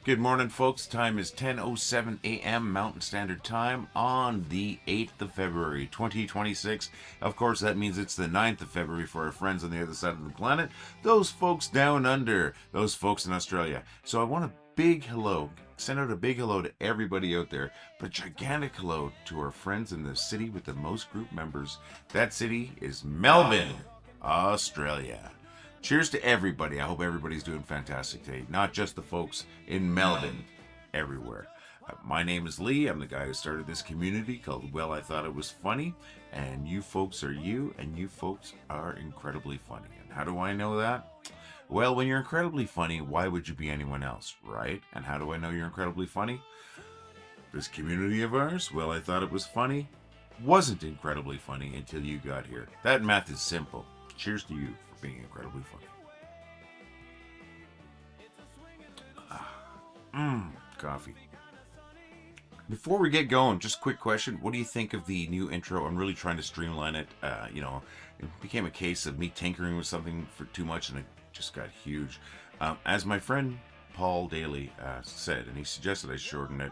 Good morning, folks. Time is 10:07 a.m. Mountain Standard Time on the 8th of February, 2026. Of course, that means it's the 9th of February for our friends on the other side of the planet, those folks down under, those folks in Australia. So I want a big hello, send out a big hello to everybody out there, but a gigantic hello to our friends in the city with the most group members. That city is Melbourne, Australia. Cheers to everybody. I hope everybody's doing fantastic today. Not just the folks in Melbourne, everywhere. My name is Lee. I'm the guy who started this community called Well, I Thought It Was Funny. And you folks are you, and you folks are incredibly funny. And how do I know that? Well, when you're incredibly funny, why would you be anyone else, right? And how do I know you're incredibly funny? This community of ours, Well, I Thought It Was Funny, wasn't incredibly funny until you got here. That math is simple. Cheers to you for being incredibly funny. Coffee. Before we get going, just a quick question. What do you think of the new intro? I'm really trying to streamline it. It became a case of me tinkering with something for too much and it just got huge. As my friend Paul Daly said, and he suggested I shorten it.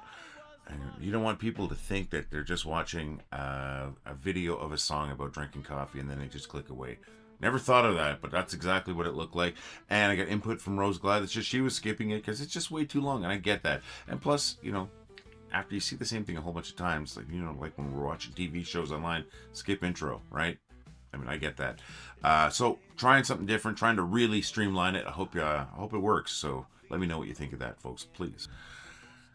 You don't want people to think that they're just watching a video of a song about drinking coffee and then they just click away. Never thought of that, but that's exactly what it looked like. And I got input from Rose Glad. It's just she was skipping it because it's just way too long, and I get that. And plus, after you see the same thing a whole bunch of times, like when we're watching TV shows online, skip intro, right? I mean, I get that. So trying something different, trying to really streamline it. I hope it works. So let me know what you think of that, folks, please.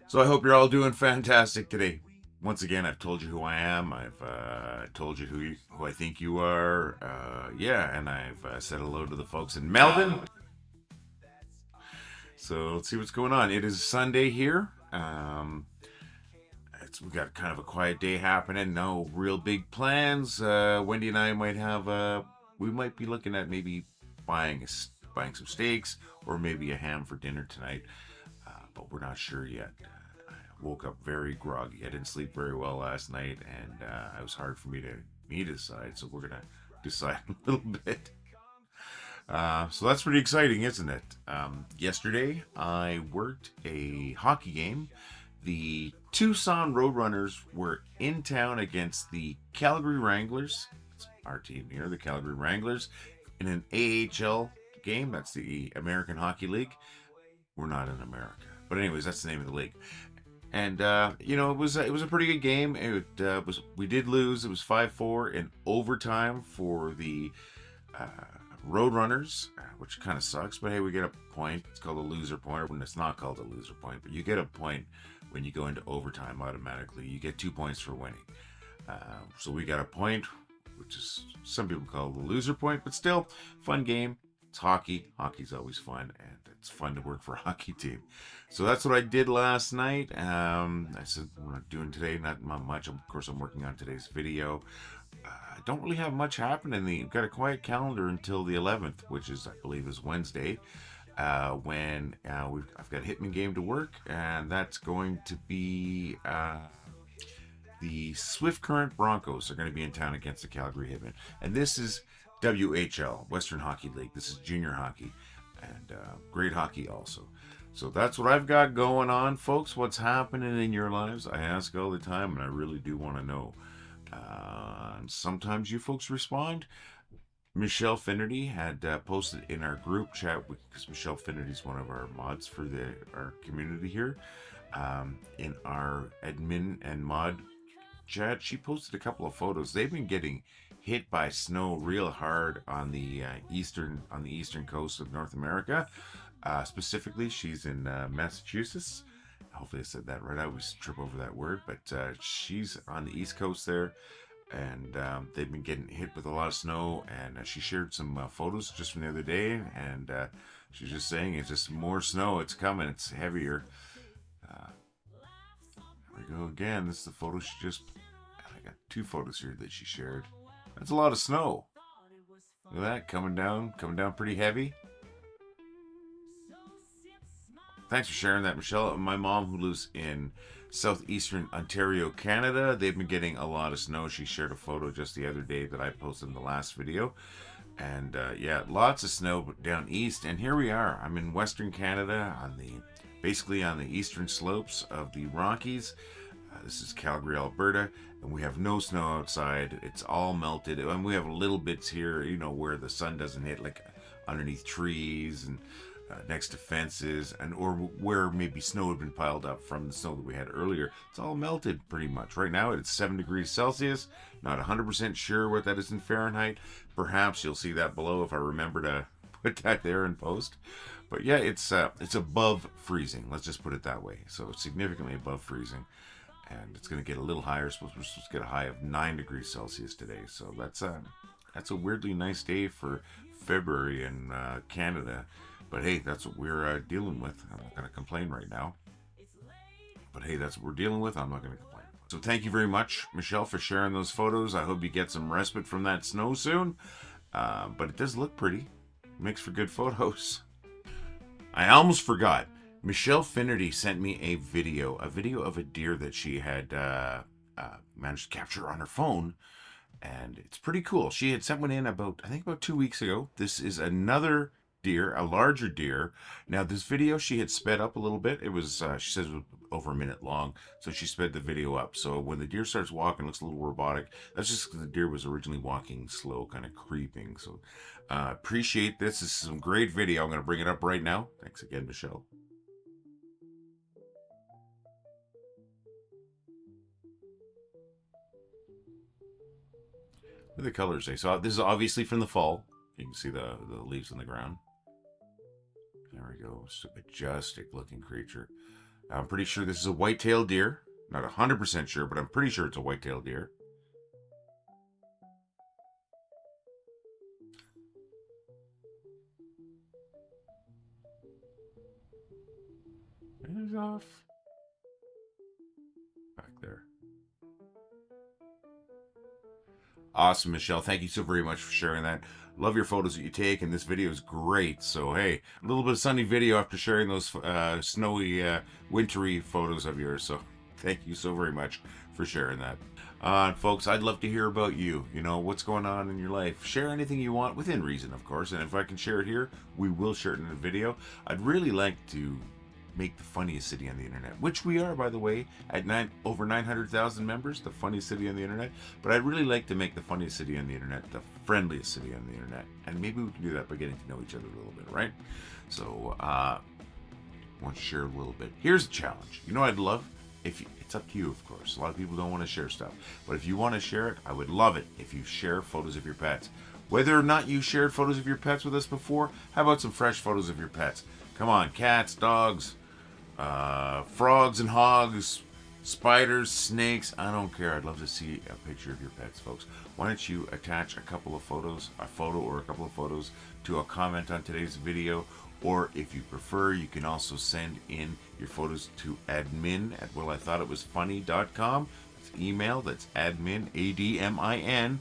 So I hope you're all doing fantastic today. Once again, I've told you who I am. I've told you who I think you are. And I've said hello to the folks in Melbourne. So let's see what's going on. It is Sunday here. We've got kind of a quiet day happening. No real big plans. Wendy and I might have. We might be looking at maybe buying some steaks or maybe a ham for dinner tonight. But we're not sure yet. Woke up very groggy. I didn't sleep very well last night, and it was hard for me to decide. So we're gonna decide a little bit. So that's pretty exciting, isn't it? Yesterday I worked a hockey game. The Tucson Roadrunners were in town against the Calgary Wranglers. It's our team here, the Calgary Wranglers, in an AHL game. That's the American Hockey League. We're not in America, but anyways, that's the name of the league. And it was a pretty good game. We did lose. It was 5-4 in overtime for the Roadrunners, which kind of sucks. But hey, we get a point. It's called a loser point. When it's not called a loser point, but you get a point when you go into overtime automatically. You get 2 points for winning. So we got a point, which is some people call the loser point, but still fun game. It's hockey. Hockey's always fun, and it's fun to work for a hockey team. So that's what I did last night. I said we're not doing today, not much. Of course, I'm working on today's video. I don't really have much happening. We've got a quiet calendar until the 11th, which is, I believe, is Wednesday, when I've got a Hitman game to work, and that's going to be the Swift Current Broncos are going to be in town against the Calgary Hitmen, and this is WHL, Western Hockey League. This is junior hockey and great hockey also. So that's what I've got going on, folks. What's happening in your lives? I ask all the time, and I really do want to know. Sometimes you folks respond. Michelle Finnerty had posted in our group chat, because Michelle Finnerty is one of our mods for our community here. In our admin and mod chat, she posted a couple of photos. They've been getting hit by snow real hard on the eastern coast of North America. Specifically, she's in Massachusetts. Hopefully I said that right. I always trip over that word, but she's on the east coast there, and they've been getting hit with a lot of snow. And she shared some photos just from the other day, and she's just saying it's just more snow. It's coming. It's heavier. There we go again. This is the photo she just. I got 2 photos here that she shared. That's a lot of snow. Look at that, coming down pretty heavy. Thanks for sharing that, Michelle. My mom, who lives in southeastern Ontario, Canada, they've been getting a lot of snow. She shared a photo just the other day that I posted in the last video. And yeah, lots of snow down east. And here we are. I'm in Western Canada basically on the eastern slopes of the Rockies. This is Calgary, Alberta, and we have no snow outside. It's all melted, and we have little bits here, where the sun doesn't hit, like underneath trees and next to fences, and or where maybe snow had been piled up from the snow that we had earlier. It's all melted pretty much. Right now it's 7 degrees Celsius. Not 100% sure what that is in Fahrenheit. Perhaps you'll see that below if I remember to put that there in post. But yeah, it's above freezing. Let's just put it that way. So it's significantly above freezing. And it's going to get a little higher. We're supposed to get a high of 9 degrees Celsius today. So that's a weirdly nice day for February in Canada. But hey, that's what we're dealing with. I'm not going to complain right now. But hey, that's what we're dealing with. I'm not going to complain. So thank you very much, Michelle, for sharing those photos. I hope you get some respite from that snow soon. But it does look pretty. It makes for good photos. I almost forgot. Michelle Finnerty sent me a video of a deer that she had managed to capture on her phone, and it's pretty cool. She had sent one in about 2 weeks ago. This is another deer, a larger deer. Now this video she had sped up a little bit. It was she says it was over a minute long, so she sped the video up. So when the deer starts walking, it looks a little robotic. That's just because the deer was originally walking slow, kind of creeping. So appreciate this. This is some great video. I'm going to bring it up right now. Thanks again, Michelle. Look at the colors they saw. This is obviously from the fall. You can see the leaves on the ground. There we go. It's a majestic looking creature. I'm pretty sure this is a white-tailed deer. Not 100% sure, but I'm pretty sure it's a white-tailed deer. It's off. Back there. Awesome, Michelle. Thank you so very much for sharing that. Love your photos that you take, and this video is great. So, hey, a little bit of sunny video after sharing those snowy, wintry photos of yours. So, thank you so very much for sharing that. Folks, I'd love to hear about you. What's going on in your life. Share anything you want, within reason, of course. And if I can share it here, we will share it in a video. I'd really like to make the funniest city on the internet, which we are, by the way, at over 900,000 members, the funniest city on the internet. But I'd really like to make the funniest city on the internet the friendliest city on the internet, and maybe we can do that by getting to know each other a little bit, right? So I want to share a little bit. Here's a challenge. I'd love it's up to you, of course. A lot of people don't want to share stuff, but if you want to share it, I would love it if you share photos of your pets. Whether or not you shared photos of your pets with us before, how about some fresh photos of your pets? Come on, cats, dogs, frogs and hogs, spiders, snakes, I don't care. I'd love to see a picture of your pets, folks. Why don't you attach a couple of photos, a photo or a couple of photos to a comment on today's video, or if you prefer, you can also send in your photos to admin@wellithoughtitwasfunny.com. It's email, that's admin, ADMIN,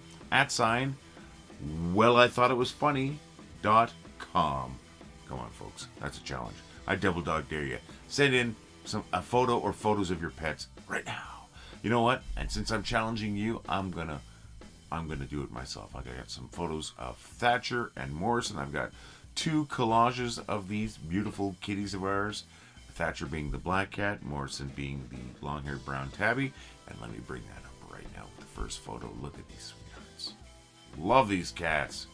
@wellithoughtitwasfunny.com. Come on, folks. That's a challenge. I double dog dare you. Send in a photo or photos of your pets right now. You know what? And since I'm challenging you, I'm gonna do it myself. I got some photos of Thatcher and Morrison. I've got 2 collages of these beautiful kitties of ours. Thatcher being the black cat, Morrison being the long-haired brown tabby. And let me bring that up right now with the first photo. Look at these sweethearts. Love these cats.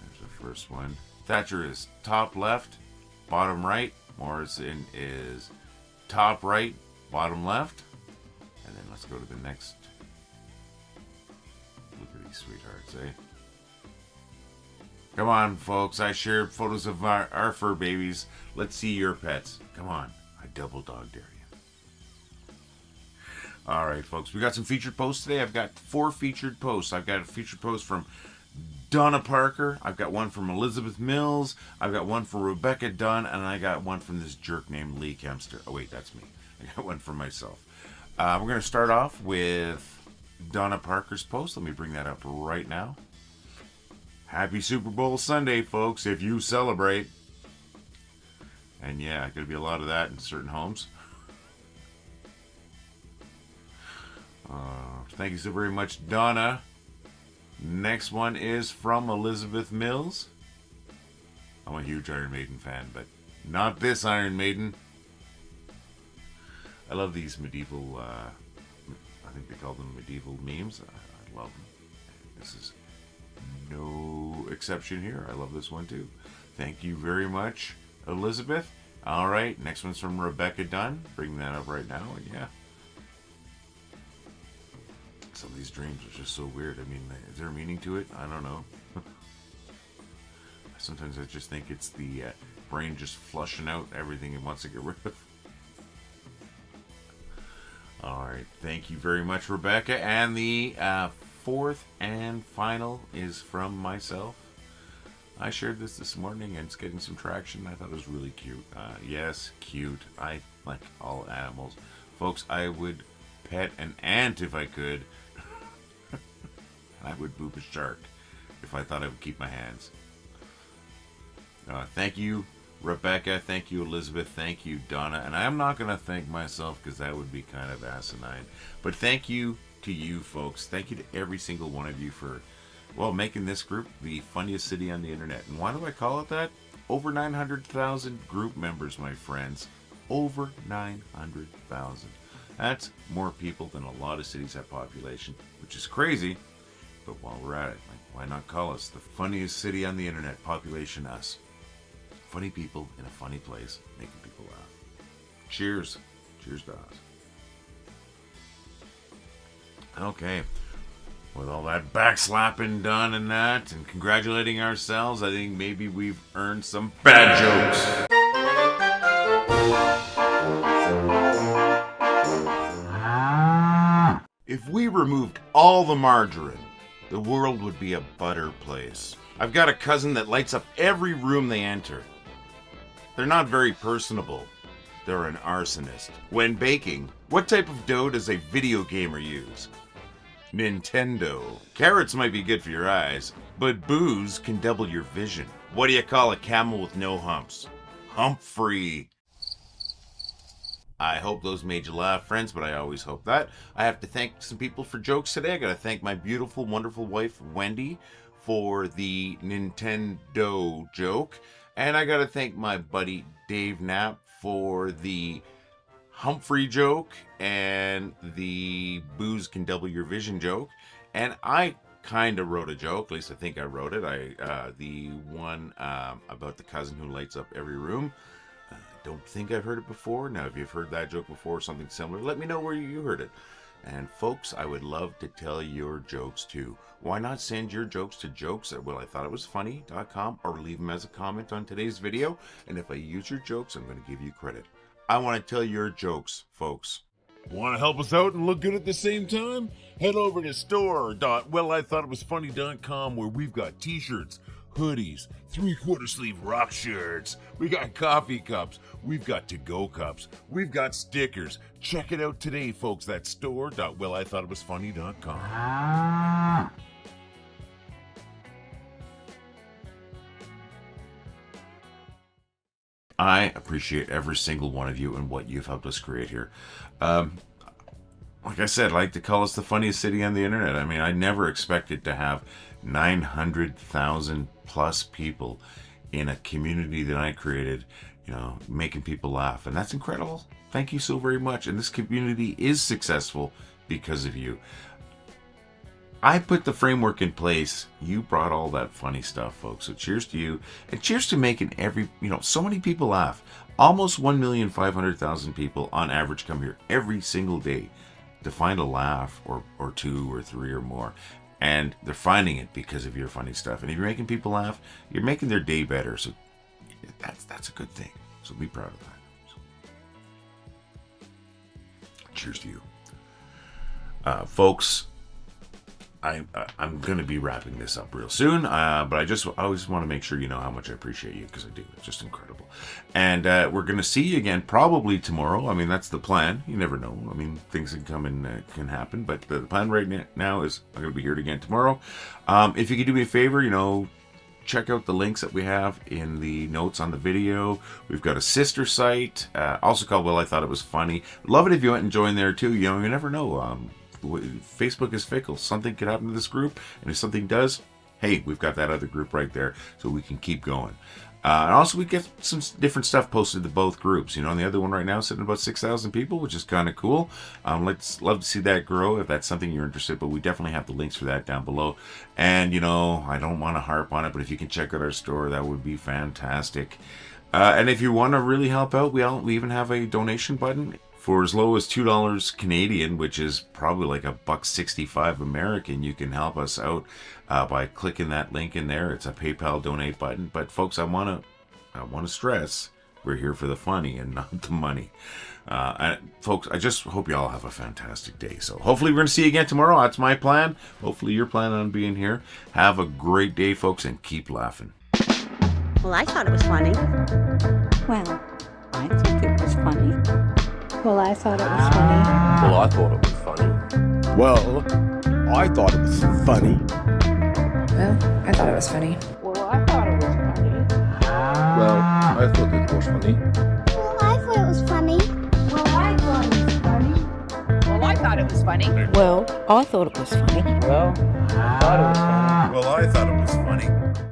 There's the first one. Thatcher is top left, bottom right. Morrison is top right, bottom left. And then let's go to the next. Look at these sweethearts, eh? Come on, folks. I shared photos of our fur babies. Let's see your pets. Come on. I double dog dare you. All right, folks. We got some featured posts today. I've got 4 featured posts. I've got a featured post from Donna Parker. I've got one from Elizabeth Mills. I've got one from Rebecca Dunn. And I got one from this jerk named Lee Kempster. Oh, wait, that's me. I got one from myself. We're going to start off with Donna Parker's post. Let me bring that up right now. Happy Super Bowl Sunday, folks, if you celebrate. And yeah, going to be a lot of that in certain homes. Thank you so very much, Donna. Next one is from Elizabeth Mills. I'm a huge Iron Maiden fan, but not this Iron Maiden. I love these medieval, I think they call them medieval memes. I love them. This is no exception here. I love this one too. Thank you very much, Elizabeth. All right, next one's from Rebecca Dunn. Bring that up right now, and yeah. Some of these dreams are just so weird. I mean, is there a meaning to it? I don't know. Sometimes I just think it's the brain just flushing out everything it wants to get rid of. Alright, thank you very much, Rebecca. And the fourth and final is from myself. I shared this morning and it's getting some traction. I thought it was really cute. Yes, cute. I like all animals. Folks, I would pet an ant if I could. I would boop a shark if I thought I would keep my hands. Thank you, Rebecca. Thank you, Elizabeth. Thank you, Donna. And I'm not going to thank myself because that would be kind of asinine. But thank you to you, folks. Thank you to every single one of you for, well, making this group the funniest city on the internet. And why do I call it that? Over 900,000 group members, my friends. Over 900,000. That's more people than a lot of cities have population, which is crazy. But while we're at it, why not call us the funniest city on the internet? Population us. Funny people in a funny place, making people laugh. Cheers. Cheers to us. Okay. With all that backslapping done and that, and congratulating ourselves, I think maybe we've earned some bad jokes. If we removed all the margarine, the world would be a butter place. I've got a cousin that lights up every room they enter. They're not very personable. They're an arsonist. When baking, what type of dough does a video gamer use? Nintendo. Carrots might be good for your eyes, but booze can double your vision. What do you call a camel with no humps? Humphrey. I hope those made you laugh, friends, but I always hope that. I have to thank some people for jokes today. I got to thank my beautiful, wonderful wife, Wendy, for the Nintendo joke. And I got to thank my buddy, Dave Knapp, for the Humphrey joke and the booze can double your vision joke. And I kind of wrote a joke, at least I think I wrote it. The one about the cousin who lights up every room. Don't think I've heard it before. Now, if you've heard that joke before or something similar, let me know where you heard it. And folks, I would love to tell your jokes too. Why not send your jokes to jokes@wellitheoughitwasfunny.com or leave them as a comment on today's video. And if I use your jokes, I'm going to give you credit. I want to tell your jokes, folks. Want to help us out and look good at the same time? Head over to store.wellitheoughitwasfunny.com where we've got t-shirts, hoodies, 3/4 sleeve rock shirts. We got coffee cups. We've got to-go cups. We've got stickers. Check it out today, folks. That's store.wellitheoughitwasfunny.com. I appreciate every single one of you and what you've helped us create here. Like I said, I like to call us the funniest city on the internet. I mean, I never expected to have 900,000 plus people in a community that I created, you know, making people laugh. And that's incredible. Thank you so very much. And this community is successful because of you. I put the framework in place. You brought all that funny stuff, folks. So cheers to you. And cheers to making so many people laugh. Almost 1,500,000 people on average come here every single day to find a laugh or two or three or more. And they're finding it because of your funny stuff. And if you're making people laugh, you're making their day better. So that's a good thing. So be proud of that. So, cheers to you. Folks, I'm going to be wrapping this up real soon, but I always want to make sure you know how much I appreciate you, because I do. It's just incredible. And we're going to see you again probably tomorrow. I mean, that's the plan. You never know. I mean, things can come and can happen, but the plan right now is I'm going to be here again tomorrow. If you could do me a favor, check out the links that we have in the notes on the video. We've got a sister site, also called Well, I Thought It Was Funny. Love it if you went and joined there too. You never know. Facebook is fickle. Something could happen to this group, and if something does, hey, we've got that other group right there, so we can keep going. And also, we get some different stuff posted to both groups. You know, and the other one right now is sitting about 6,000 people, which is kind of cool. Let's love to see that grow if that's something you're interested in, but we definitely have the links for that down below. And, you know, I don't want to harp on it, but if you can check out our store, that would be fantastic. And if you want to really help out, we even have a donation button. For as low as $2 Canadian, which is probably like $1.65 American, you can help us out by clicking that link in there. It's a PayPal donate button. But folks, I want to stress, we're here for the funny and not the money. And folks, I just hope you all have a fantastic day. So hopefully we're going to see you again tomorrow. That's my plan. Hopefully you're planning on being here. Have a great day, folks, and keep laughing. Well, I thought it was funny. Well, I think it was funny. Well, I thought it was funny. Well, I thought it was funny. Well, I thought it was funny. Well, I thought it was funny. Well, I thought it was funny. Well, I thought it was funny. Well, I thought it was funny. Well, I thought it was funny. Well, I thought it was funny. Well, I thought it was funny. Well, I thought it was funny. Well, I thought it was funny.